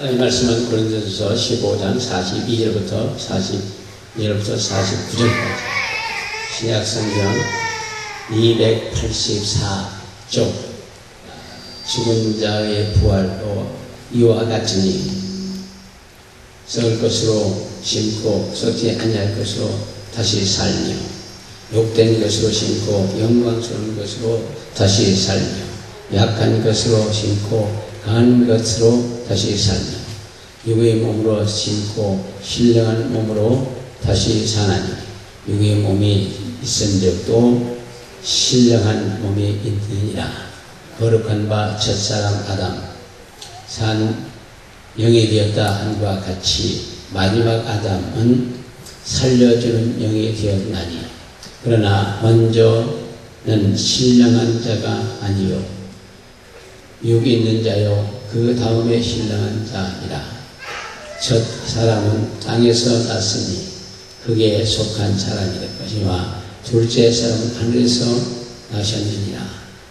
이 말씀은 고린도전서 15장 42절부터 49절까지 신약성경 284쪽 죽은 자의 부활도 이와 같으니 썩을 것으로 심고 썩지 아니할 것으로 다시 살며 욕된 것으로 심고 영광스러운 것으로 다시 살며 약한 것으로 심고 강한 것으로 다시 살며 육의 몸으로 심고 신령한 몸으로 다시 사나니 육의 몸이 있은 적도 신령한 몸이 있느니라. 거룩한 바 첫사람 아담 산 영이 되었다 한과 같이 마지막 아담은 살려주는 영이 되었나니 그러나 먼저는 신령한 자가 아니요 육이 있는 자요 그 다음에 신령한 자니라. 첫 사람은 땅에서 났으니 흙에 속한 사람이 될 것이와 둘째 사람은 하늘에서 나셨느니라.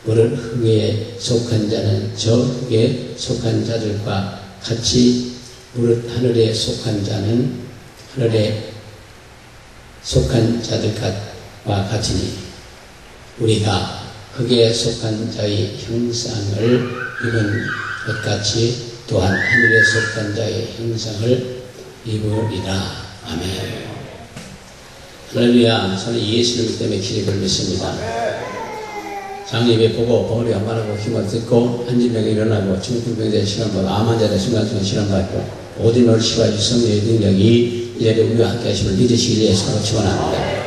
무릇 흙에 속한 자는 저 흙에 속한 자들과 같이 무릇 하늘에 속한 자는 하늘에 속한 자들과 같으니 우리가 흙에 속한 자의 형상을 입은 것 같이 또한 하늘에 속한 자의 형상을 입으리라. 아멘. 할렐루야. 저는 예수님 때문에 기립을 믿습니다. 장례배 보고 버리 안말하고 힘을 듣고 한진병이 일어나고 중풍병자의 시간받고 암환자의 순간순간 시간받고 모든 걸 시와주 성령의 능력이 이 자리에 우리와 함께 하심을 믿으시기 위해서 축원합니다.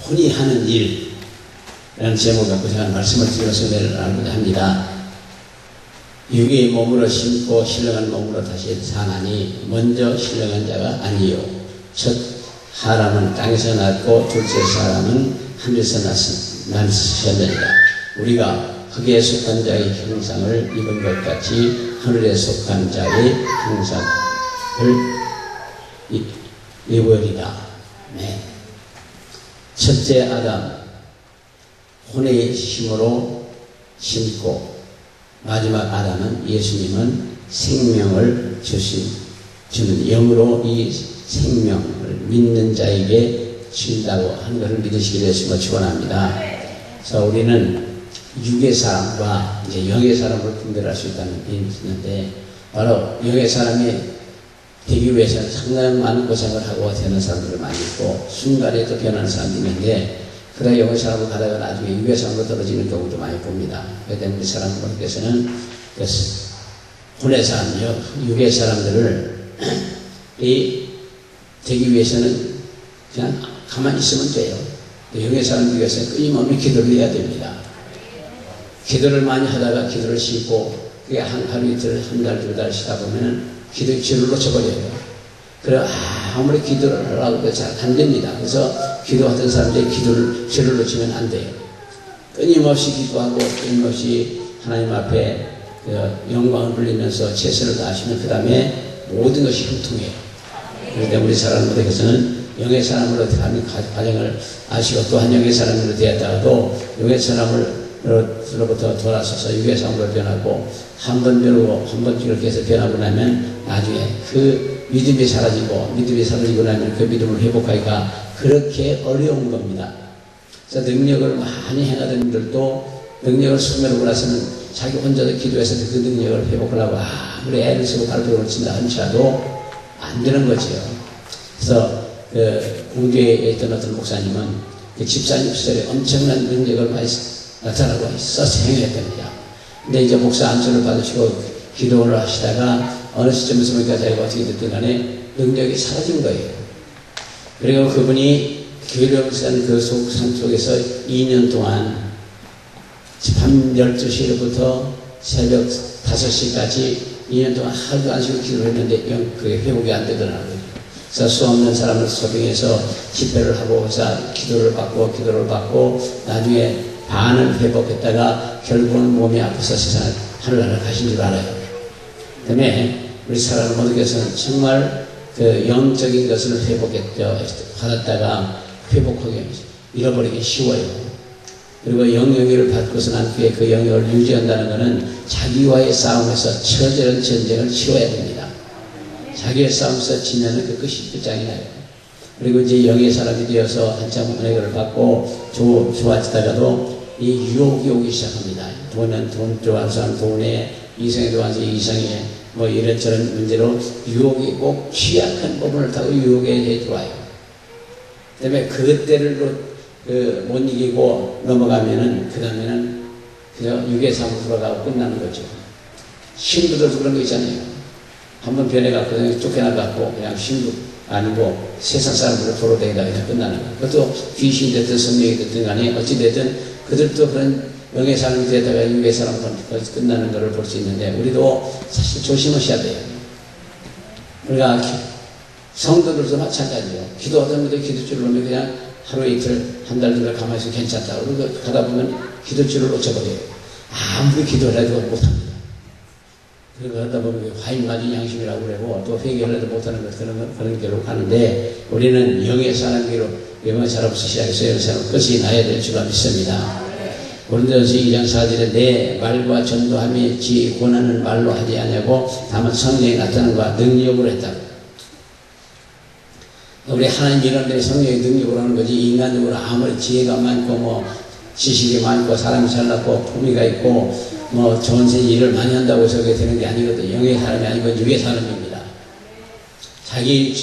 혼이 하는 일이라는 제목을 갖고 제가 말씀을 드려서 내려가고자 합니다. 육의 몸으로 심고 신령한 몸으로 다시 사나니 먼저 신령한 자가 아니요 첫 사람은 땅에서 났고 둘째 사람은 하늘에서 났으니라. 우리가 흙에 속한 자의 형상을 입은 것 같이 하늘에 속한 자의 형상을 입으리라. 네. 첫째 아담 혼의 힘으로 심고 마지막 아담은 예수님은 생명을 주는 영으로 이 생명을 믿는 자에게 준다고 하는 것을 믿으시기 위해서 축원합니다. 그래서 우리는 육의 사람과 이제 영의 사람을 분별할 수 있다는 의미가 있는데 바로 영의 사람이 되기 위해서는 상당히 많은 고생을 하고 되는 사람들이 많이 있고 순간에 또 변하는 사람들이 있는데 그러다 영의 사람으로 가다가 나중에 육의 사람으로 떨어지는 경우도 많이 봅니다. 그래서 우리 사람들께서는 혼의 사람, 육의 사람들을 되기 위해서는 그냥 가만히 있으면 돼요. 영의 사람들 위해서는 끊임없이 기도를 해야 됩니다. 기도를 많이 하다가 기도를 쉬고 그게 하루 이틀 한 달 두 달 쉬다 보면은 기도의 질을 놓쳐버려요. 그래 아무리 기도를 하라고 잘 안 됩니다. 그래서 기도하던 사람들이 기도를 질을 놓치면 안 돼요. 끊임없이 기도하고 끊임없이 하나님 앞에 영광을 돌리면서 최선을 다하시면 그 다음에 모든 것이 형통해요. 그런데 우리 사람들에게서는 영의 사람으로 하는 과정을 아시고 또한 영의 사람으로 되었다가도 영의 사람으로부터 돌아서서 육의 사람으로 변하고 한 번 변하고 한 번 이렇게 해서 변하고 나면 나중에 그 믿음이 사라지고 나면 그 믿음을 회복하기가 그렇게 어려운 겁니다. 그래서 능력을 많이 행하던 분들도 능력을 소멸하고 나서는 자기 혼자서 기도해서 그 능력을 회복하려고 아무리 애를 쓰고 발버둥을 친다 한치라도 안 되는 거죠. 그래서 공주에 있던 어떤 목사님은 그 집사님 시절에 엄청난 능력을 많이 나타나고 있어서 행했답니다. 근데 이제 목사 안수를 받으시고 기도를 하시다가 어느 시점에서 보니까 자기가 어떻게 됐든 간에 능력이 사라진 거예요. 그리고 그분이 교회를 그 산 속에서 2년 동안 밤 12시부터 새벽 5시까지 2년 동안 하루도 안 쉬고 기도를 했는데 그게 회복이 안 되더라고요. 그래서 수 없는 사람을 소빙해서 집회를 하고 기도를 받고 나중에 반을 회복했다가 결국은 몸이 아파서 세상을 하늘나라 가신 줄 알아요. 때문에 우리 사람 모두께서는 정말 그 영적인 것을 받았다가 회복하기 잃어버리기 쉬워요. 그리고 영역을 받고서 난 후에 그 영역을 유지한다는 것은 자기와의 싸움에서 처절한 전쟁을 치러야 됩니다. 자기의 싸움에서 지면은 그 끝이 끝장이 나요. 그리고 이제 영의 사람이 되어서 한참 은혜를 받고 좋아지다가도 이 유혹이 오기 시작합니다. 돈은 돈 좋아하는 사람 돈에, 이성에 좋아하는 사람 이성에, 뭐 이런저런 문제로 유혹이 꼭 취약한 부분을 타고 유혹에 해줘요. 그다음에 그때를 못 이기고 넘어가면은 그 다음에는 그냥 육의 삶으로 돌아가고 끝나는 거죠. 신부들도 그런 거 있잖아요. 한번 변해갖고 쫓겨나갖고 그냥 신부 아니고 세상 사람들로 도로 다니다가 그냥 끝나는 거예요. 그것도 귀신이 됐든 성령이 됐든 간에 어찌됐든 그들도 그런 영의 사람이 되다가 육의 사람으로 끝나는 것을 볼 수 있는데 우리도 사실 조심하셔야 돼요. 우리가 성도들도 마찬가지예요. 기도하다 보면 기도줄을 놓으면 그냥 하루 이틀 한 달 정도 가만히 있으면 괜찮다. 그리고 가다 보면 기도줄을 놓쳐버려요. 아무리 기도를 해도 못합니다. 그리고 하다 보면 화인맞은 양심이라고 그러고 또 회개를 해도 못하는 것 그런 길로 가는데 우리는 영의 사람으로 영의 사람으로서 시작해서 영의 사람 끝이 나야 될 줄 믿습니다. 고린도전서 2장 4절에 내 말과 전도함이 지 권하는 말로 하지 아니하고 다만 성령이 나타나는 바 능력으로 했다고. 우리 하나님 이런 데 성령의 능력으로 하는 거지 인간적으로 아무리 지혜가 많고 뭐 지식이 많고 사람이 잘났고 품위가 있고 뭐 전세 일을 많이 한다고 해서 그게 되는 게 아니거든요. 영의 사람이 아니고 육의 사람입니다. 자기를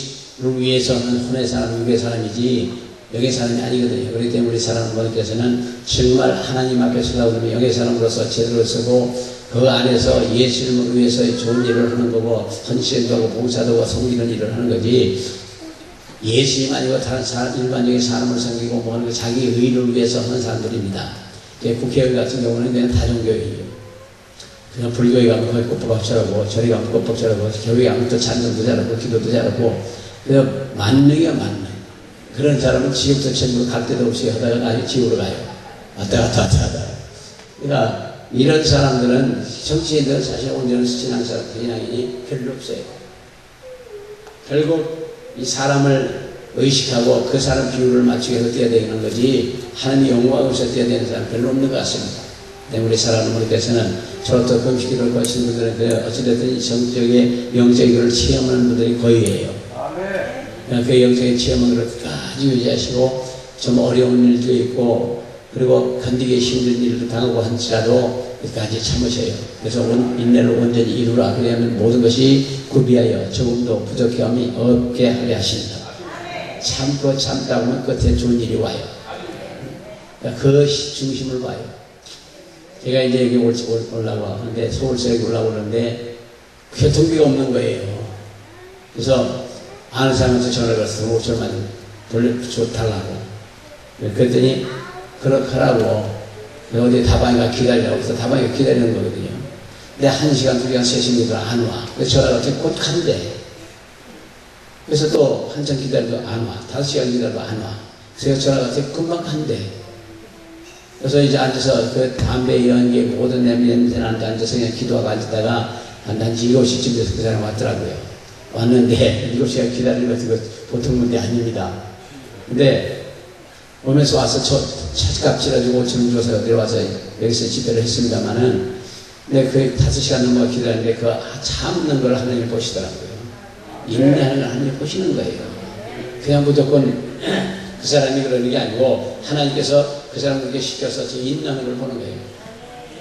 위해서는 혼의 사람, 육의 사람이지 영의 사람이 아니거든요. 그렇기 때문에 우리 사람들께서는 정말 하나님 앞에 서다 보면 영의 사람으로서 제대로 쓰고 그 안에서 예수님을 위해서 좋은 일을 하는 거고 헌신도 하고 봉사도 하고 섬기는 일을 하는 거지 예수님 아니고 다른 사람, 일반적인 사람을 섬기고 뭐 하는 거 자기 의를 위해서 하는 사람들입니다. 국회의원 같은 경우는 그냥 다종교회예요. 그냥 불교에 가면 거의 꽃밥 잘하고 저리 가면 꽃밥 잘하고 교회 가면 또 찬송도 잘하고 기도도 잘하고 그냥 만능이야 만능. 그런 사람은 지옥도 천국 갈 데도 없이 하다가 나중에 지옥으로 가요. 왔다 갔다 왔다 갔다. 그러니까 이런 사람들은 정치인들은 사실 온전한 신앙인이 별로 없어요. 결국 이 사람을 의식하고 그 사람 비율을 맞추게 해서 뛰어야 되는 거지 하나님의 영광에서 뛰어야 되는 사람 별로 없는 것 같습니다. 우리 사랑하는 분께서는 저로 또 금식기도를 거치는 분들은 어찌됐든 성적인 영적인 것을 체험하는 분들이 거의예요. 그 영적인 체험을 끝까지 유지하시고 좀 어려운 일도 있고 그리고 견디기 힘든 일도 당하고 한지라도 끝까지 참으셔요. 그래서 인내를 온전히 이루라. 그러면 모든 것이 구비하여 조금도 부족함이 없게 하려 하신다. 참고 참다 보면 끝에 좋은 일이 와요. 그 중심을 봐요. 제가 이제 여기 올라고 하는데 서울서 여기 올라고 그러는데 교통비가 없는 거예요. 그래서 아는 사람한테 전화를 걸어서 5천만 달라고. 그랬더니 그러라고 어디 다방이가 기다리라고 해서 다방이가 기다리는 거거든요. 근데 1시간, 2시간, 3시간도 안 와. 그래서 전화가 어떻게 곧 간대. 그래서 또 한참 기다려도 안 와. 5시간 기다려도 안 와. 그래서 전화가 어떻게 금방 간대. 그래서 이제 앉아서 그 담배 연기 모든 냄새 나는데 앉아서 그냥 기도하고 앉았다가 한 7시쯤 돼서 그 사람이 왔더라고요. 왔는데 7시간 기다리는 것은 보통 문제 아닙니다. 근데 오면서 와서 차값 치러주고 5,000원 줘서 내려와서 여기서 집회를 했습니다만은 근데 그 5시간 넘어 기다리는데 그 참는 걸 하나님 보시더라고요. 인내하는 걸 하나님 보시는 거예요. 그냥 무조건 그 사람이 그러는 게 아니고 하나님께서 그 사람에게 시켜서 저 인내하는 걸 보는 거예요.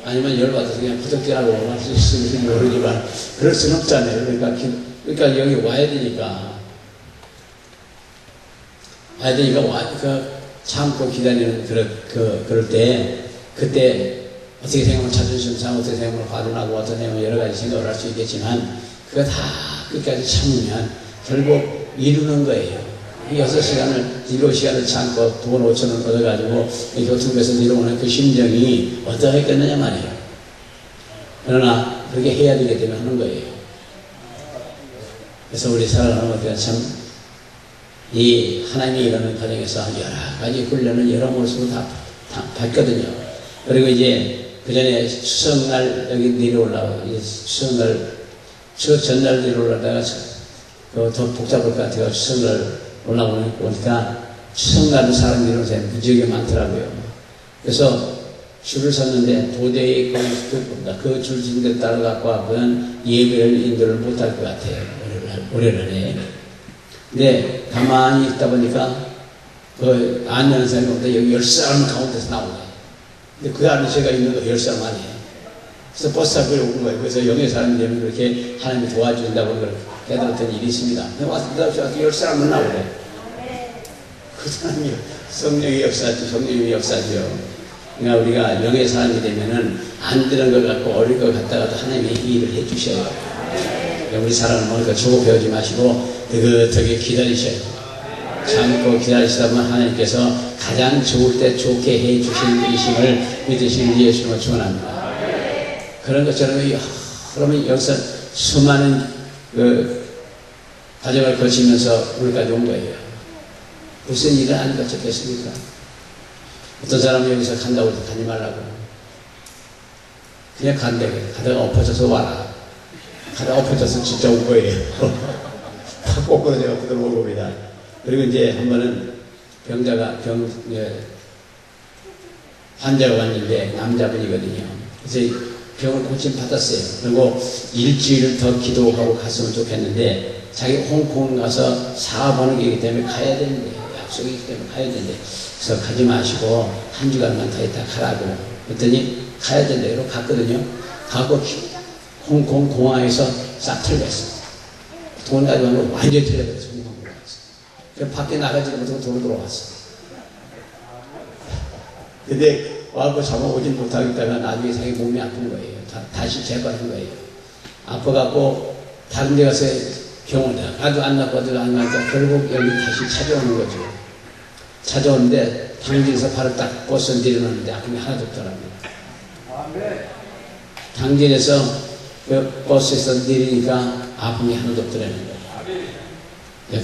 아니면 열받아서 그냥 부득이라고 할 수 있을지 모르지만 그럴 수는 없잖아요. 그러니까 여기 와야 되니까 참고 기다리는 그럴 때 그때 어떻게 생각하면 자존심 상하고 어떻게 생각하면 화도 나고 어떻게 생각하면 여러 가지 생각을 할 수 있겠지만 그거 다 끝까지 참으면 결국 이루는 거예요. 6시간을 7시간을 참고 돈 5,000원 얻어가지고 교통비에서 내려오는 그 심정이 어떻게 끝느냐 말이에요. 그러나 그렇게 해야 되기 때문에 하는 거예요. 그래서 우리 살아가는 것들은 참 이 하나님이 이러는 과정에서 여러 가지 훈련을 여러 모습으로 다 받거든요. 그리고 이제 그 전에 추석날 여기 내려올라고 추석날 전날 내려올라다가 더 복잡할 것 같아요. 추석날 올라오니까 추석날도 사람들이 오세요. 무지하게 많더라고요. 그래서 줄을 섰는데 도저히 그 줄 선 데 따라갖고 그는 예배를 인도를 못할 것 같아요. 올해는. 근데 가만히 있다 보니까 그 안내하는 사람이 오는데 여기 10사람 가운데서 나오네. 근데 그 안에 제가 있는 거 10사람 아니에요. 그래서 버스 타고 온 거예요. 그래서 영의 사람이 되면 그렇게 하나님이 도와준다고 그걸 깨달았던 일이 있습니다. 근데 와서 10사람은 나오네. 그 사람이 성령의 역사죠. 성령의 역사죠. 그러니까 우리가 영의 사람이 되면은 안 되는 걸 갖고 어릴 걸 갖다가도 하나님이 일을 해 주셔요. 우리 사람은 뭐니까 조고 배우지 마시고 느긋하게 기다리셔요. 참고 기다리시다 보면 하나님께서 가장 좋을 때 좋게 해 주시는 분이심을 믿으시는 예수님을 축원합니다. 그런 것처럼 그러면 여기서 수많은 그 과정을 거치면서 우리까지 온 거예요. 무슨 일을 안 거쳤겠습니까? 어떤 사람이 여기서 간다고 해서 가지 말라고. 그냥 간대. 가다가 엎어져서 와라. 가다가 엎어져서 진짜 온 거예요. 다 꼬꾸러져 엎어져 온 겁니다. 그리고 이제 한 번은 환자가 왔는데 남자분이거든요. 그래서 병을 고침 받았어요. 그리고 일주일을 더 기도하고 갔으면 좋겠는데 자기 홍콩 가서 사업하는 게이기 때문에 가야 되는데 약속이 있기 때문에 가야 되는데 그래서 가지 마시고 한 주간만 더 있다 가라고 그랬더니 가야 된다 이러고 갔거든요. 가고 홍콩 공항에서 싹 틀렸어. 돈 가져간 거 완전히 틀려버렸어. 홍콩 공항에서. 밖에 나가지도 못하고 도로 들어왔어. 근데 와서 잡아오진 못하겠다가 나중에 자기 몸이 아픈 거예요. 다시 재발한 거예요. 아파갖고 다른 데 가서 병원에 가도 안 낫고 어디도 안 나니까 결국 여기 다시 찾아오는 거죠. 찾아오는데 당진에서 발을 딱 벗어 내려놓는데 아픔이 하나도 없더랍니다. 당진에서 그 버스에서 내리니까 아픔이 하나도 없더라는 거예요.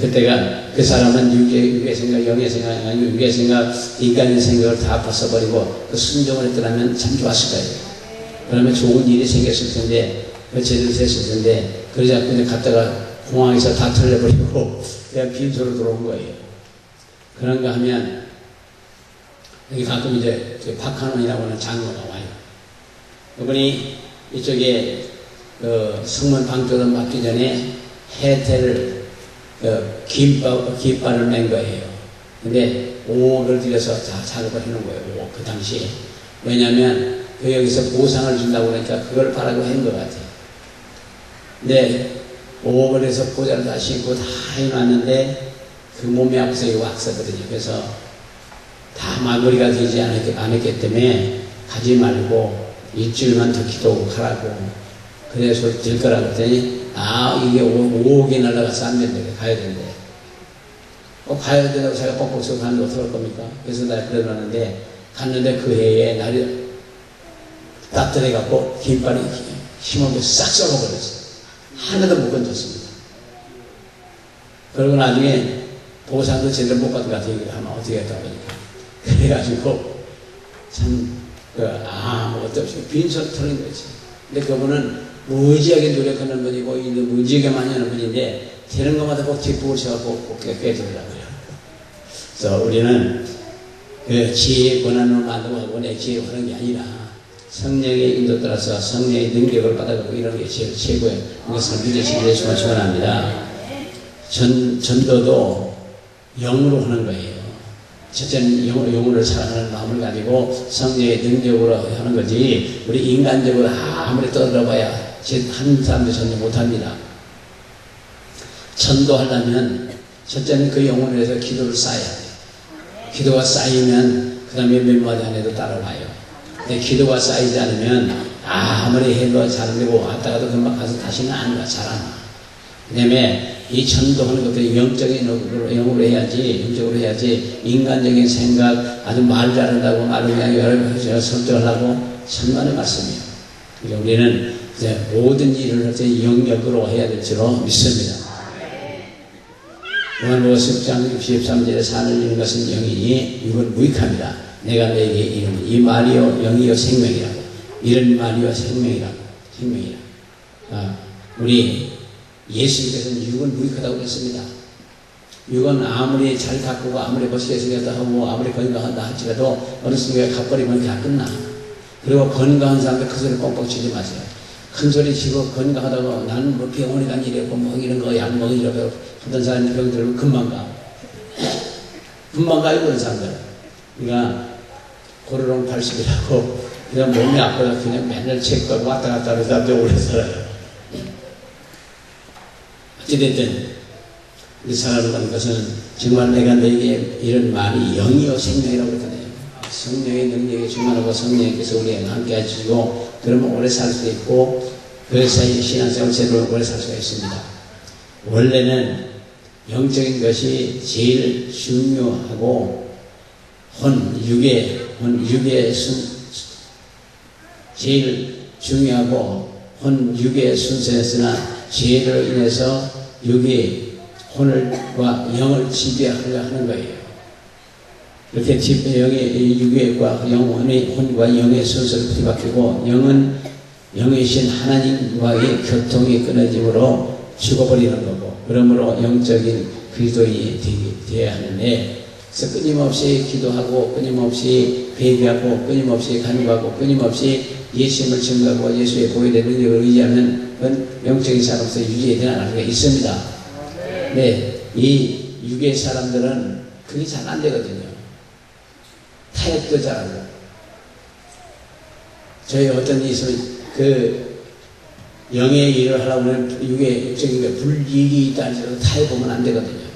그때가 그 사람은 육의 생각, 영의 생각, 아니면 육의 생각, 인간의 생각을 다 벗어버리고 그 순종을 했더라면 참 좋았을 거예요. 그러면 좋은 일이 생겼을 텐데, 제대로 됐을 텐데, 그러지 않고 그냥 갔다가 공항에서 다 털려버리고 그냥 빈소로 들어온 거예요. 그런가 하면 여기 가끔 이제 박한원이라고 하는 장로가 와요. 그분이 이쪽에 성문 방쪽으로 맞기 전에 해태를 깃발을 맨 거예요. 근데 5억을 들여서 다 작업을 해놓은 거예요. 5억 그 당시에. 왜냐하면 그 여기서 보상을 준다고 그러니까 그걸 바라고 한 것 같아요. 근데 5억을 해서 보자를 다 신고 다 해놨는데 그 몸이 아파서 이거 왔었거든요. 그래서 다 마무리가 되지 않았기 때문에 가지 말고 일주일만 더 기도하고 가라고. 그래서 될 거라고 했더니 이게 5억이 날라가서 안 된대. 가야 된대. 가야 된다고 제가 뻑뻑 쓰고 가는데 어떡할 겁니까? 그래서 내가 그래놨는데 갔는데 그 해에 날이 따뜻해갖고 깃발이 힘없게 싹 썩어버렸어요. 하나도 못 건졌습니다. 그리고 나중에 보상도 제대로 못 받은 것 같아요. 하면 어떻게 했다 보니까. 그래가지고 참 아무것도 없이 빈손 털린 거지. 근데 그분은 무지하게 노력하는 분이고 무지하게 많이 하는 분인데 되는 것마다 꼭 뒷부으셔갖고 꼭 깨지더라고요. 그래서 우리는 지혜의 권한을 만들고 하고 내 지혜로 하는 게 아니라 성령의 인도 따라서 성령의 능력을 받아가고 이런 게 제일 최고예요. 이것을 믿으시기를 예수님을 축원합니다. 전도도 영으로 하는 거예요. 첫째는 영으로 사랑하는 마음을 가지고 성령의 능력으로 하는 거지 우리 인간적으로 아무리 떠들어봐야 한 사람도 전혀 못합니다. 전도하려면 첫째는 그 영혼을 해서 기도를 쌓아야 돼요. 기도가 쌓이면 그 다음에 몇 마디 안 해도 따라와요. 근데 기도가 쌓이지 않으면 아무리 해도 잘 안 되고 왔다가도 금방 가서 다시는 안 가, 잘 안 와. 그 다음에 이 전도하는 것도 영적인 영으로 해야지, 영적으로 해야지, 인간적인 생각, 아주 말 잘한다고, 말을 그냥 여러 가지 설득하려고 천만의 말씀이에요. 그러니까 우리는 이제 모든 일을 할 때 영역으로 해야 될 줄로 믿습니다. 요한복음 10장 63절에 산을 이루는 것은 영이니 육은 무익합니다. 내가 너에게 이르니 이 말이요 영이요 생명이라고. 이런 말이요 생명이라고. 우리 예수님께서는 육은 무익하다고 했습니다. 육은 아무리 잘 가꾸고 아무리 멋있게 생겼다 하고 아무리 건강한다 할지라도 어느 순간에 값버리면 다 끝나. 그리고 건강한 사람들 큰 소리 뻥뻥 치지 마세요. 큰 소리 치고 건강하다고 나는 뭐 병원에 다니려고 뭐 이런 거 약 먹으려고 하던 사람이 병 들면 금방 가. 금방 가요 그런 사람들. 그러니까 고르롱 80이라고 그냥 몸이 아파서 그냥 맨날 체크하고 왔다 갔다 하는 사람들 오래 살아요. 어찌됐든 이 살아가는 것은 정말 내가 너에게 이런 말이 영이요 생명이라고 그러거든요. 성령의 능력이 충만하고 성령께서 우리에게 함께 해주시고 그러면 오래 살 수 있고 그 사이에 신앙생활 제대로 오래 살 수가 있습니다. 원래는 영적인 것이 제일 중요하고 육의 제일 중요하고 육의 순서였으나 죄로 인해서 육이 혼과 영을 지배하려 하는 거예요. 이렇게 육의과 영혼의 혼과 영의 순서를 뒤바뀌고 영이신 하나님과의 교통이 끊어짐으로 죽어버리는 거고 그러므로 영적인 그리스도인이 되어야 하는데 그래서 끊임없이 기도하고 끊임없이 회개하고 끊임없이 간구하고 끊임없이 예수님을 증거하고 예수의 보혈의 능력을 의지하는 그런 영적인 사람으로서 유지해야 되는 하나가 있습니다. 네, 이 육의 사람들은 그게 잘 안 되거든요. 타협도 잘 안 돼요. 저희 어떤 일이 있으면 그 영의 일을 하려고 하면 육적인 불이익이 있다 할지라도 타협하면 안 되거든요.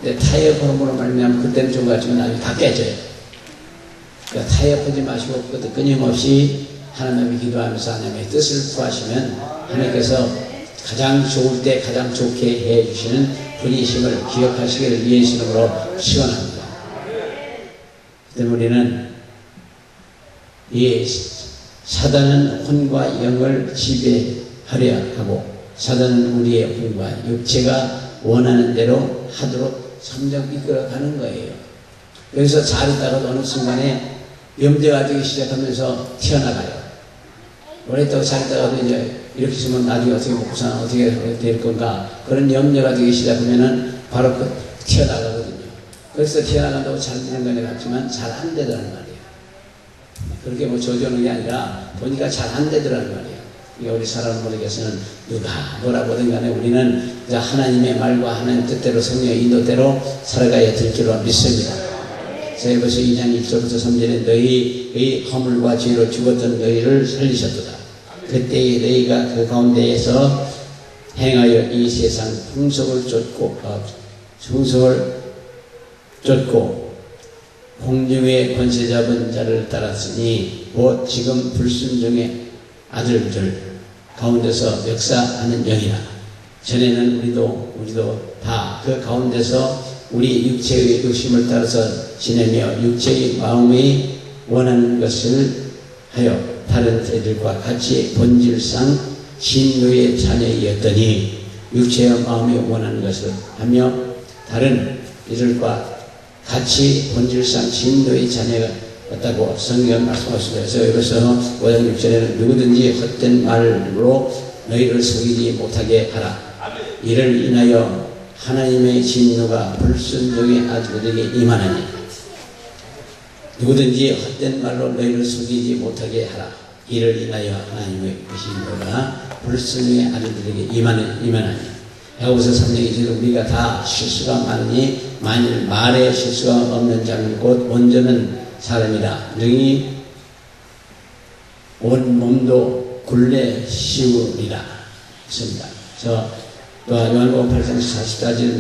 근데 타협함으로 말미암아 그때는 좀 같지만 나중에 다 깨져요. 그러니까 타협하지 마시고 끊임없이 하나님의 기도하면서 하나님의 뜻을 구하시면 하나님께서 가장 좋을 때 가장 좋게 해주시는 분이심을 기억하시기를 예수 이름으로 축원합니다. 때문에 우리는 이 사단은 혼과 영을 지배하려 하고 사단은 우리의 혼과 육체가 원하는 대로 하도록 점점 이끌어가는 거예요. 여기서 잘 있다가도 어느 순간에 염려가 되기 시작하면서 튀어나가요. 오랫동안 잘 있다가도 이제 이렇게 있으면 나중에 어떻게 먹고 사나 어떻게 될 건가 그런 염려가 되기 시작하면은 바로 튀어나가거든요. 그래서 튀어나간다고 잘 되는 건 같지만 잘 안 되더라는 말이에요. 그렇게 뭐 저주하는 게 아니라 보니까 잘 안 되더라는 말이에요. 그러니까 우리 살아가는 분에게서는 누가 뭐라 보든 간에 우리는 하나님의 말과 하나님 뜻대로 성령의 인도대로 살아가야 될 줄로 믿습니다. 에베소 2장 1절부터 3절에 너희의 허물과 죄로 죽었던 너희를 살리셨도다. 그때에 너희가 그 가운데에서 행하여 이 세상 풍속을 쫓고 공중의 권세 잡은 자를 따랐으니 곧 지금 불순종의 아들들 가운데서 역사하는 영이라. 전에는 우리도 다 그 가운데서 우리 육체의 욕심을 따라서 지내며 육체의 마음이 원하는 것을 하여 다른 애들과 같이 본질상 진노의 자녀이었더니 육체의 마음이 원하는 것을 하며 다른 이들과 같이 본질상 진노의 자녀였다고 성경 말씀하시고 해서 여기서 5장 6절에는 누구든지 헛된 말로 너희를 속이지 못하게 하라. 이를 인하여 하나님의 진노가 불순종의 아들에게 임하나니 누구든지 헛된 말로 너희를 속이지 못하게 하라. 이를 인하여 하나님의 진노가 불순종의 아들들에게 임하나니 야고보서 3장 2절에 우리가 다 실수가 많으니 만일 말에 실수가 없는 자는 곧 온전한 사람이라 능히 온 몸도 굴레 씌우리라 했습니다. 또 요한복음 8장 44절에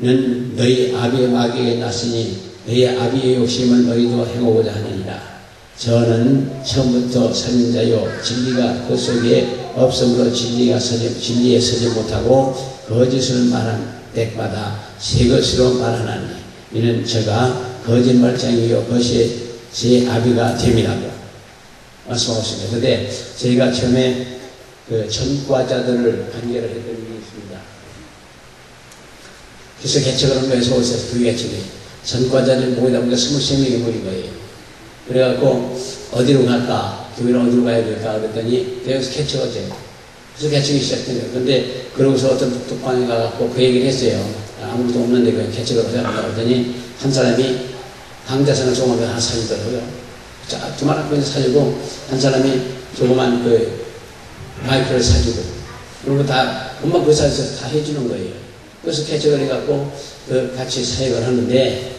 너희는 너희 아비의 마귀에게 났으니 너희 아비의 욕심을 너희도 행하고자 하느니라. 저는 처음부터 선인자요 진리가 그 속에 없으므로 진리에 서지 못하고 거짓을 말한 때마다 새 것으로 말하나니 이는 저가 거짓말장이요 그것이 제 아비가 됨이라고 말씀하셨습니다. 그런데 저희가 처음에 그 전과자들을 관계를 했던 일이 있습니다. 그래서 개척을 한 거예요. 서울에서 두 개척이. 전과자들이 모이다 보니까 23명이 모인 거예요. 그래갖고 어디로 갈까? 교회를 어디로 가야 될까? 그랬더니 여기서 개척을 해요. 그래서 개척이 시작된 거예요. 근데 그러고서 어떤 독방에 가갖고 그 얘기를 했어요. 아무것도 없는데 그냥 개척을 하자고 하더니 한 사람이 강대상을 조그맣게 하나 사주더라고요. 자, 두말한 거 사주고 한 사람이 조그만 그 마이크를 사주고 그런 거 다 엄마 그 사에서 다 해주는 거예요. 그래서 개척을 해갖고 그 같이 사역을 하는데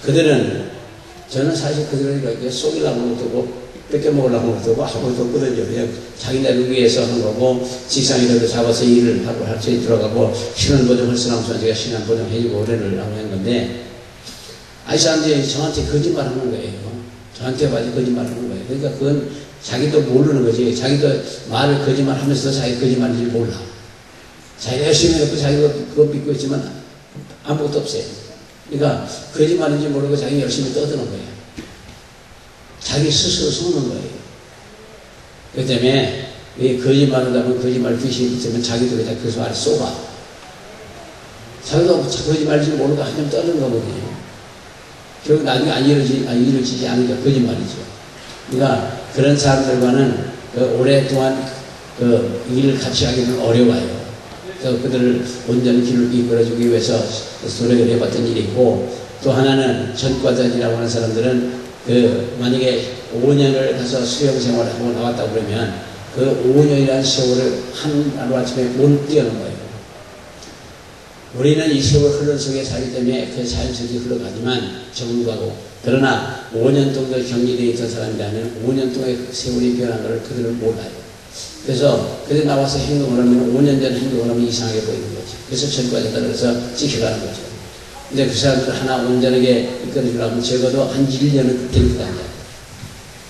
그들은 저는 사실 그들을 속이려고 하는 것도 없고 뺏겨 먹으려고 하는 것도 없고 아무것도 없거든요. 그냥 자기네를 위해서 하는 거고 직장이라도 잡아서 일을 하고 할 수 들어가고 신원보증 헐스나무선 제가 신원보증 해주고 의뢰를 하고 한 건데 아이 사람들이 저한테 거짓말 하는 거예요. 저한테 맞아 거짓말 하는 거예요. 그러니까 그건 자기도 모르는 거지. 자기도 말을 거짓말 하면서도 자기 거짓말인지 몰라. 자기가 열심히 해놓고 자기가 그거 믿고 있지만 아무것도 없어요. 그러니까 거짓말인지 모르고 자기 열심히 떠드는 거예요. 자기 스스로 속는 거예요. 그 때문에 거짓말을 하면 거짓말 귀신이 있으면 자기도 그냥 그 말에 쏘가. 자기도 거짓말인지 모르고 한점 떠드는 거거든요. 결국 나중에 안 이루어지지 않으니까 거짓말이죠. 그러니까 그런 사람들과는 오랫동안 일을 같이 하기는 어려워요. 그래서 그들을 온전히 길을 이끌어주기 위해서 노력을 해봤던 일이 있고 또 하나는 전과자들이라고 하는 사람들은 만약에 5년을 가서 수영 생활을 하고 나왔다고 그러면 그 5년이라는 세월을 하루아침에 못 뛰어넘은 거예요. 우리는 이 세월 흐른 속에 살기 때문에 그 자연스럽게 흘러가지만 적응하고 그러나 5년 정도 격리되어 있던 사람이라면 5년 동안의 그 세월이 변한 것을 그들은 몰라요. 그래서 그들 나와서 행동을 하면 5년 전 행동을 하면 이상하게 보이는 거지. 그래서 전과자가 그래서 찍혀가는 거죠. 근데 그 사람들 하나 온전하게 이끌어주려면 적어도 한 1년은 데리고 다녀요.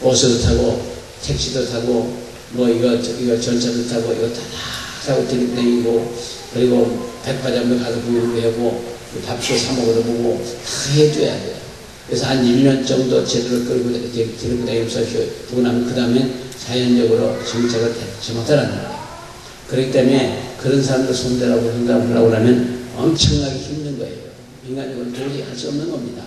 버스도 타고 택시도 타고 이거 전차도 타고 이거 다 타고 데리고 다니고 그리고 백화점도 가서 구경도 하고 밥도 사 먹어도 보고 다 해줘야 돼요. 그래서 한 1년 정도 제대로 끌고 데리고 다니면서 두고 나면 그 다음에 자연적으로 정착을 정확하라는 거예요. 그렇기 때문에 그런 사람들 손대라고 하려고 하면 엄청나게 힘든 거예요. 인간적으로 도저히 할 수 없는 겁니다.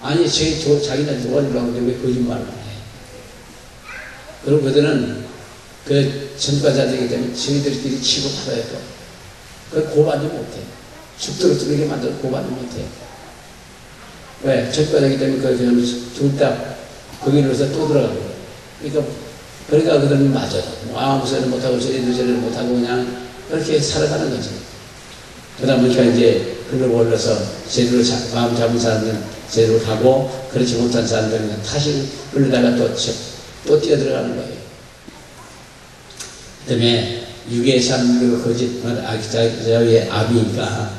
아니 자기네 도와주려고 하는데 왜 거짓말을 해. 그리고 그들은 그 전과자들이기 때문에 저희들끼리 치고 받아야 돼. 그걸 고발도 못해. 죽도록 들게 만들어 고발도 못해. 왜? 전과자이기 때문에 그 둘다 거기로서 또 들어가고 그러니까 그들은 맞아요. 아무 소리를 못하고 저리도 저리를 못하고 그냥 그렇게 살아가는 거지. 그러다 보니까 이제 그걸 올려서 제대로 마음 잡은 사람들은 제대로 가고 그렇지 못한 사람들은 다시 흘러다가 또 뛰어들어가는 거예요. 그 때문에 육의 삶, 거짓말, 자유의 압이니까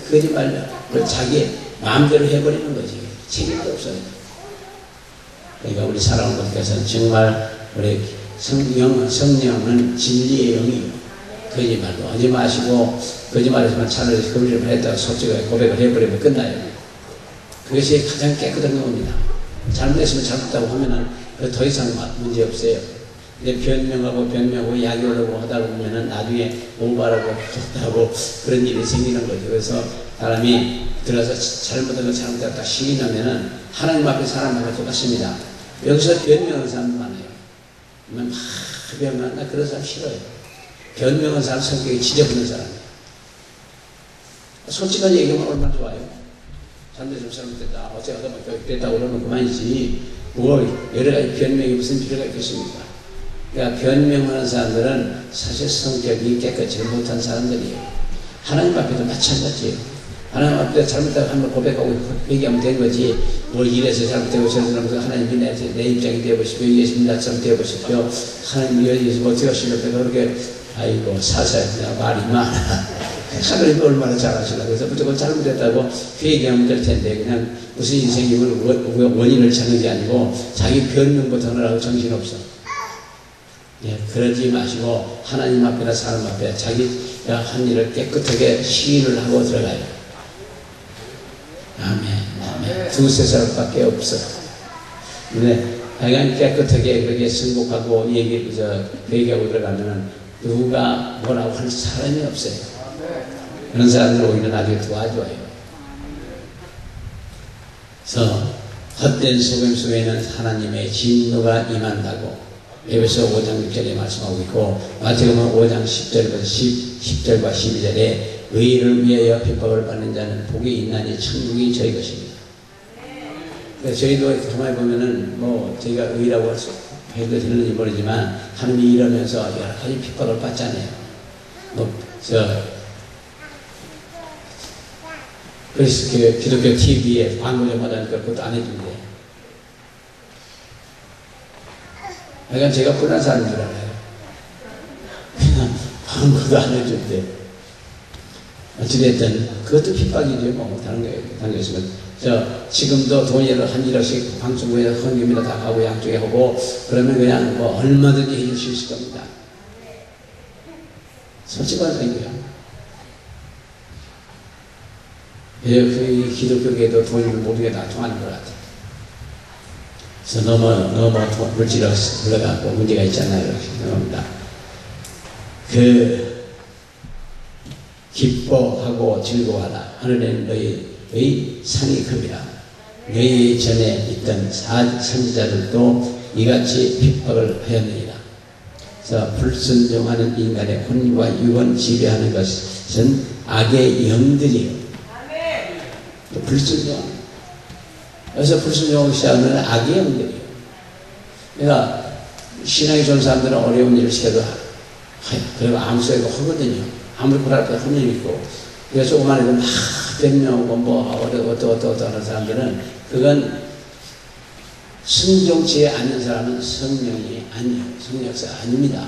거짓말을 자기 마음대로 해버리는 거지. 책임도 없어요. 그러니까 우리 살아온 것께서는 정말 우리 성령은 진리의 영이에요. 거짓말도 하지 마시고 거짓말에서만 차라리 거짓말을 했다가 솔직하게 고백을 해버리면 끝나요. 그것이 가장 깨끗한 겁니다. 잘못했으면 잘못했다고 하면은 더 이상 문제 없어요. 근데 변명하고 약이오려고 하다 보면은 나중에 오바라고 하고 그런 일이 생기는 거죠. 그래서 사람이 들어서 잘못한 거 잘못했다 시기 나면은 하나님 앞에 사람 앞에 똑같습니다. 여기서 변명하는 사람도 많아요. 막 변명, 나 그런 사람 싫어요. 변명하는 사람 성격이 지저분한 사람이에요. 솔직한 얘기하면 얼마나 좋아요. 잘못했으면 잘못했다. 어째가서 막 그랬다고 그러면 그만이지. 여러 가지 변명이 무슨 필요가 있겠습니까? 그러니까 변명하는 사람들은 사실 성격이 깨끗이 못한 사람들이에요. 하나님 앞에도 마찬가지예요. 하나님 앞에 잘못하고 한번 고백하고 얘기하면 된 거지. 이래서 잘못되고 저러면서 하나님이 내 입장이 되어보십시오. 예수님 나처럼 되어보십시오. 하나님 예수 어떻게 하시려고 그렇게 아이고 사사야 말이 많아. 하나님이 얼마나 잘하시려고 그래서 무조건 잘못했다고 얘기하면 될 텐데 그냥 무슨 인생임을 원인을 찾는 게 아니고 자기 변명부터 하느라고 정신없어. 예, 그러지 마시고 하나님 앞이나 사람 앞에 자기가 한 일을 깨끗하게 시인을 하고 들어가요. 아멘. 두세 사람밖에 없어. 근데 하여간 깨끗하게 그렇게 승복하고 얘기하고 들어가면은 누가 뭐라고 할 사람이 없어요. 그런 사람들 오히려 나중에 도와줘요. 그래서 헛된 속임 속에는 하나님의 진노가 임한다고 에베소 5장 6절에 말씀하고 있고 마태복음 5장 10절과 12절에 의인을 위하여 핍박을 받는 자는 복이 있나니 천국이 저희 것입니다. 그래서 저희도 가만히 보면은 뭐 저희가 의라고 해도 되는지 모르지만 하나님이 이러면서 여러 가지 핍박을 받잖아요. 그래서 그 기독교 TV에 광고 좀 하다니까 그것도 안 해준대. 그러니까 제가 불안한 사람인 줄 알아요. 그냥 광고도 안 해준대. 어찌됐든 그것도 핍박이죠. 뭐 다른 거 있으면 지금도 돈을 한 1억씩 방송국에 헌금이나 다 가고 양쪽에 하고 그러면 그냥 뭐 얼마든지 해줄 수 있을 겁니다. 솔직한 얘기예요. 그 기독교계도 돈을 모두가 다 통하는 것 같아요. 그래서 너무 물질로 흘러가고 문제가 있잖아요. 이렇게 생각합니다. 기뻐하고 즐거워하라. 하늘에는 너희의 상이 큽니다. 너희 전에 있던 선지자들도 이같이 핍박을 하였느니라. 그래서 불순종하는 인간의 혼과 육은 지배하는 것은 악의 영들이요. 불순종. 그래서 불순종하기 시작하면 악의 영들이요. 그러니까 신앙이 좋은 사람들은 어려운 일을 시켜도 그리고 아무 소리도 하거든요. 아무리 그럴 때 하는 일 있고. 그래서 조그만 애들 막 변명하고 뭐 어떠 하는 사람들은 그건 순종치에 않는 사람은 성령이 아니에요. 성령사 아닙니다.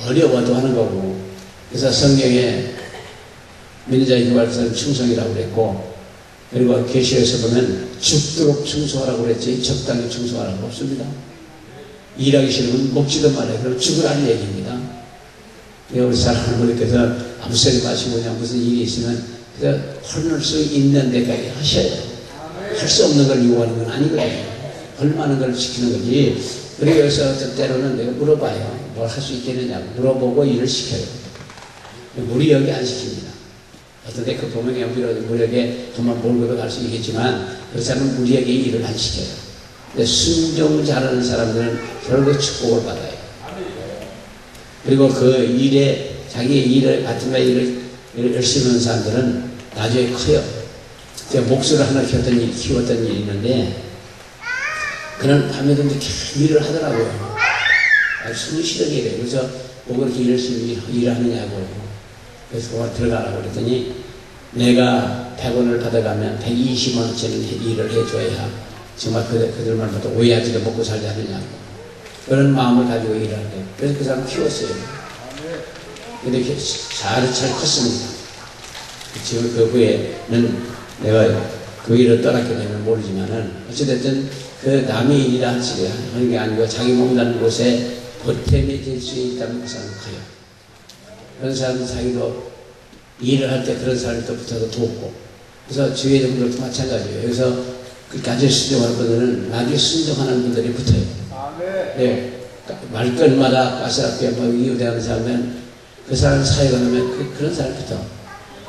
어려워도 하는 거고. 그래서 성경에 민자의 교활서는 충성이라고 그랬고, 그리고 계시에서 보면 죽도록 충성하라고 그랬지 적당히 충성하라고 없습니다. 일하기 싫으면 먹지도 말아요. 그럼 죽으라는 얘기입니다. 우리 사람들께서 아무 소리 마시고 그냥 무슨 일이 있으면 그래서 헐을 수 있는 데까지 하셔야 돼요. 할 수 없는 걸 요구하는 건 아니거든요. 할 만한 걸 시키는 거지. 그래서 때로는 내가 물어봐요. 뭘 할 수 있겠느냐고 물어보고 일을 시켜요. 무리하게 안 시킵니다. 어떤 데 그 보면 무리하게 돈만 몰고 갈 수 있겠지만 그 사람은 무리하게 일을 안 시켜요. 근데 순종 잘하는 사람들은 결국 축복을 받아요. 그리고 그 일에 자기의 일을 같은 일을 열심히 하는 사람들은 나중에 커요. 제가 목수를 하나 키웠던 일이 있는데 그는 밤에도 이렇게 일을 하더라고요. 숨이 쉬는 일이에요. 그래서 뭐 그렇게 열심히 일을 하느냐고. 그래서 그걸 들어가라고 그랬더니 내가 100원을 받아가면 120원짜리 일을 해줘야 정말 그들만 봐도 오해하지도 먹고 살자 하느냐고. 그런 마음을 가지고 일하는데 그래서 그 사람 키웠어요. 근데 잘 컸습니다. 지금 그 후에는 내가 그 일을 떠났기 때문에 모르지만은 어찌됐든 그 남의 일이라 하는 게 아니고 자기 몸다는 곳에 보탬이 될 수 있다면 그 사람은 커요. 그런 사람은 자기도 일을 할 때 그런 사람이 또 붙어서 돕고. 그래서 주위의 분들도 마찬가지예요. 여기서 끝까지 순종하는 분들은 나중에 순종하는 분들이 붙어요. 네. 말끝마다 가시락교에 이웃대하는 사람은 그 사람 사회가 나면 그런 사람이 붙어.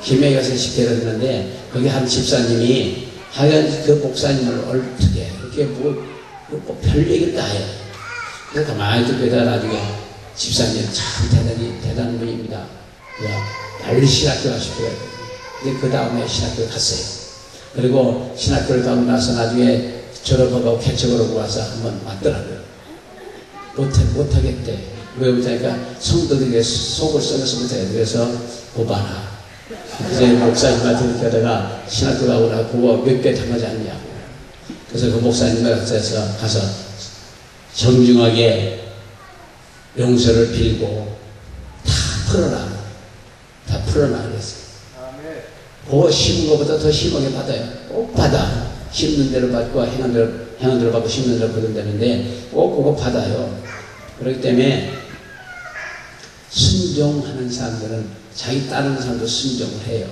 김해에 가서 식대를 했는데 거기 한 집사님이 하여간 그 목사님을 어떻게 이렇게 뭐 별 얘기를 다 해요. 그래서 가만히 듣고 있다가 나중에 집사님 참 대단한 분입니다. 빨리 신학교 가시고요. 근데 그 다음에 신학교 갔어요. 그리고 신학교를 가고 나서 나중에 졸업하고 개척을 하고 와서 한번 왔더라고요. 못하겠대. 왜 못하니까 성도들에게 속을 썩어서 못해. 그래서 고발하. 그래서 목사님한테 이렇게 하다가 신학교 가고 나서 그거 몇 배 당하지 않냐고. 그래서 그 목사님한테 가서 정중하게 용서를 빌고 다 풀어라. 다 풀어라 그랬어요. 그거 심은 것보다 더 심하게 받아요. 꼭 받아. 심는 대로 받고 행한 대로 받고 심는 대로 거둔다는데 꼭 그거 받아요. 그렇기 때문에 순종하는 사람들은 자기 따르는 사람도 순종을 해요.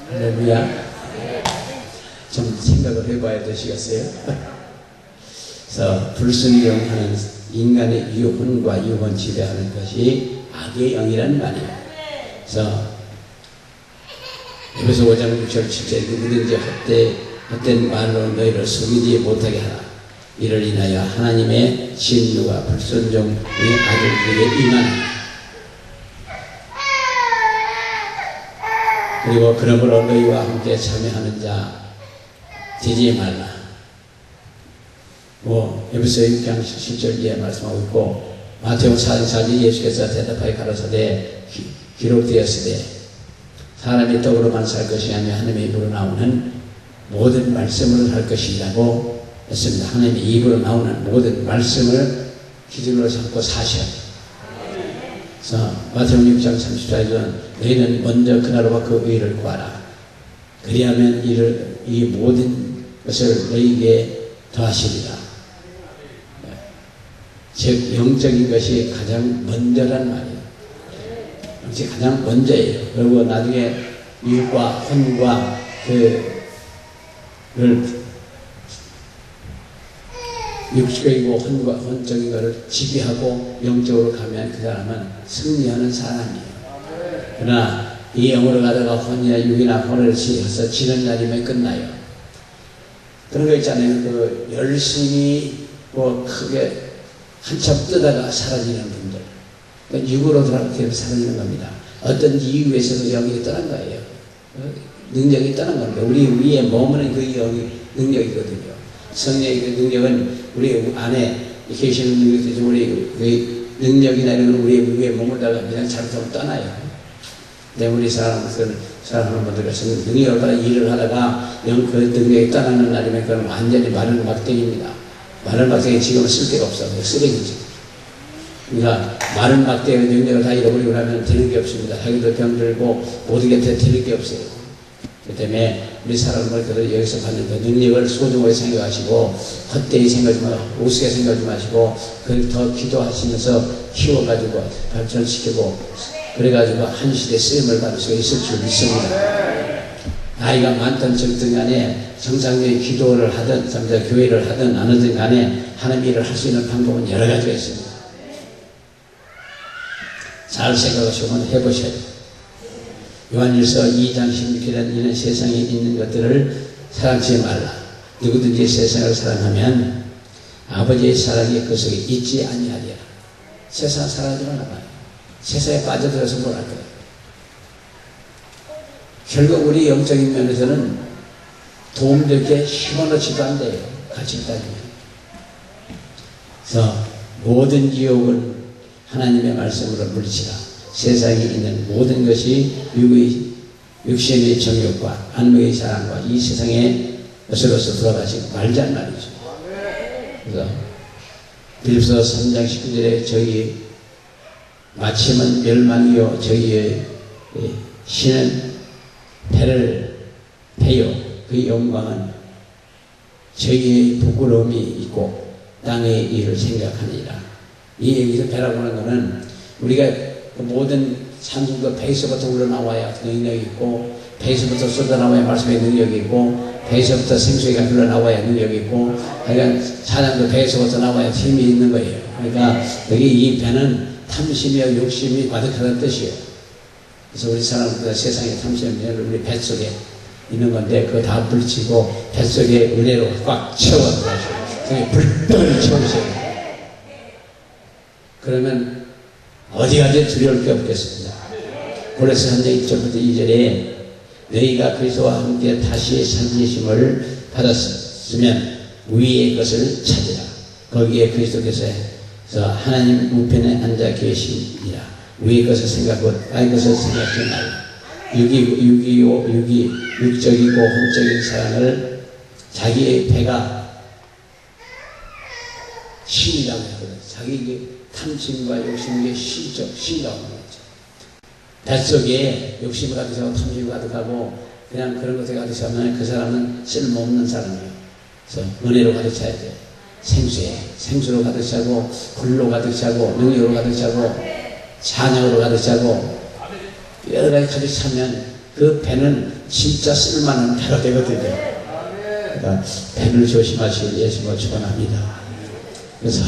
할렐루야. 좀 생각을 해봐야 되시겠어요? 그래서 불순종하는 인간의 혼과 육은 지배하는 것이 악의 영이라는 말이에요. 그래서 에베소 5장 6절 7절 누구든지 헛된 말로 너희를 속이지 못하게 하라. 이를 인하여 하나님의 진노가 불순종의 아들들에게 임하나니 그리고 그러므로 너희와 함께 참여하는 자 되지 말라. 에베소 6장 7절에 말씀하고 있고, 마태복음 4장 4절에 예수께서 대답하여 가라사대 기록되었으되 사람이 떡으로만 살 것이 아니라 하나님의 입으로 나오는 모든 말씀으로 살 것이라고 했습니다. 하나님의 입으로 나오는 모든 말씀을 기준으로 삼고 사셔야 돼요. 그래서 마태복음 6장 34절은 너희는 먼저 그나라와 그 의를 구하라. 그리하면 이 모든 것을 너희에게 더하시리라. 즉 영적인 것이 가장 먼저란 말이에요. 이게 가장 먼저예요. 그리고 나중에 육과 혼과 육적이고 혼적인 것을 지배하고 영적으로 가면 그 사람은 승리하는 사람이에요. 그러나 이 영으로 가다가 혼이나 육이나 혼을 해서 지는 날이면 끝나요. 그런 거 있잖아요. 그 열심히 크게 한참 뜨다가 사라지는 분들. 그러니까 육으로 돌아가게 사라지는 겁니다. 어떤 이유에 있어서 영이 떠난 거예요. 능력이 떠난 겁니다. 우리 위에 머무는 그 영이 능력이거든요. 성령의 그 능력은 우리 안에 계시는 능력이지, 우리 능력이나 이런 건 우리 위에 머물다가 그냥 잘못하면 떠나요. 근데 우리 사람들은 능력을 받아 일을 하다가 그 능력이 떠나는 날이면 그건 완전히 마른 막대기입니다. 마른 막대기 지금은 쓸 데가 없어. 쓰레기지. 그러니까 마른 막대기의 능력을 다 잃어버리고 나면 되는 게 없습니다. 자기도 병들고 모든 게 되는 게 없어요. 그 때문에 우리 사람들 여기서 받는 그 능력을 소중하게 생각하시고 헛되이 생각하지 마시고 우스게 생각하지 마시고 그걸 더 기도하시면서 키워가지고 발전시키고 그래가지고 한 시대 쓰임을 받을 수 있을 줄 믿습니다. 나이가 많든 적든 간에 정상적인 기도를 하든 교회를 하든 안 하든 간에 하나님 일을 할 수 있는 방법은 여러 가지가 있습니다. 잘 생각하시면 해보셔야 돼요. 요한일서 2장 16절에는 이는 세상에 있는 것들을 사랑하지 말라. 누구든지 세상을 사랑하면 아버지의 사랑이 그 속에 있지 아니하리라. 세상 사랑하지 말라. 세상에 빠져들어서 뭘 할 거예요. 결국 우리 영적인 면에서는 도움될 게 힘어넣지도 안 돼요. 같이 따지면. 그래서 모든 유혹은 하나님의 말씀으로 물리치라. 세상에 있는 모든 것이 육신의 정욕과 안목의 사랑과 이 세상의 것으로서 돌아가지 말자는 말이죠. 그래서 빌립보서 3장 19절에 저희 마침은 멸망이요 저희의 신은 배를 패요. 그 영광은 저희의 부끄러움이 있고 땅의 일을 생각하니라. 이 여기서 배라고 하는 것은 우리가 모든 산중도 배에서부터 우러나와야 능력이 있고 배에서부터 쏟아나와야 말씀의 능력이 있고 배에서부터 생수가 흘러나와야 능력이 있고 그러니까 사람도 배에서부터 나와야 힘이 있는 거예요. 그러니까 여기 이 배는 탐심이와 욕심이 가득하다는 뜻이에요. 그래서 우리 사람들 세상에 탐심이 우리 뱃속에 있는 건데 그거 다 불치고 뱃속에 은혜로 꽉 채워가지고 그게 불덩이 채우세요. 그러면 어디 가지 두려울 게 없겠습니다. 고레스 3장 1절부터 2절에 너희가 그리스도와 함께 다시 살리심을 받았으면 위의 것을 찾으라. 거기에 그리스도께서 하나님 우편에 앉아 계시니라. 위의 것을 생각하고 땅의 것을 생각하지 말라. 육적이고 혼적인 사랑을 자기의 배가 신이라고 하거든. 자기 탐심과 욕심이 신이라고 하는 거죠. 뱃속에 욕심이 가득하고 탐심이 가득하고 그냥 그런 것에 가득하면 그 사람은 쓸모없는 사람이에요. 그래서 은혜로 가득 차야 돼요. 생수로 가득 차고 불로 가득 차고 능력으로 가득 차고 찬양으로 가득 차고 여러 가지 가득 차면 그 배는 진짜 쓸만한 배가 되거든요. 그러니까 배를 조심하시길 예수님으로 축원합니다. 그래서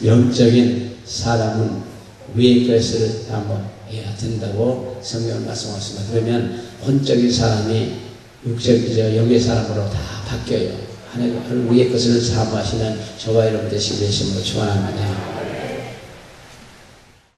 영적인 사람은 위의 것을 한번 해야 된다고 성경을 말씀하셨습니다. 그러면 혼적인 사람이 영의 사람으로 다 바뀌어요. 하나님 위의 것을 사모하시는 저와 여러분 되시길 예수님으로 축원합니다.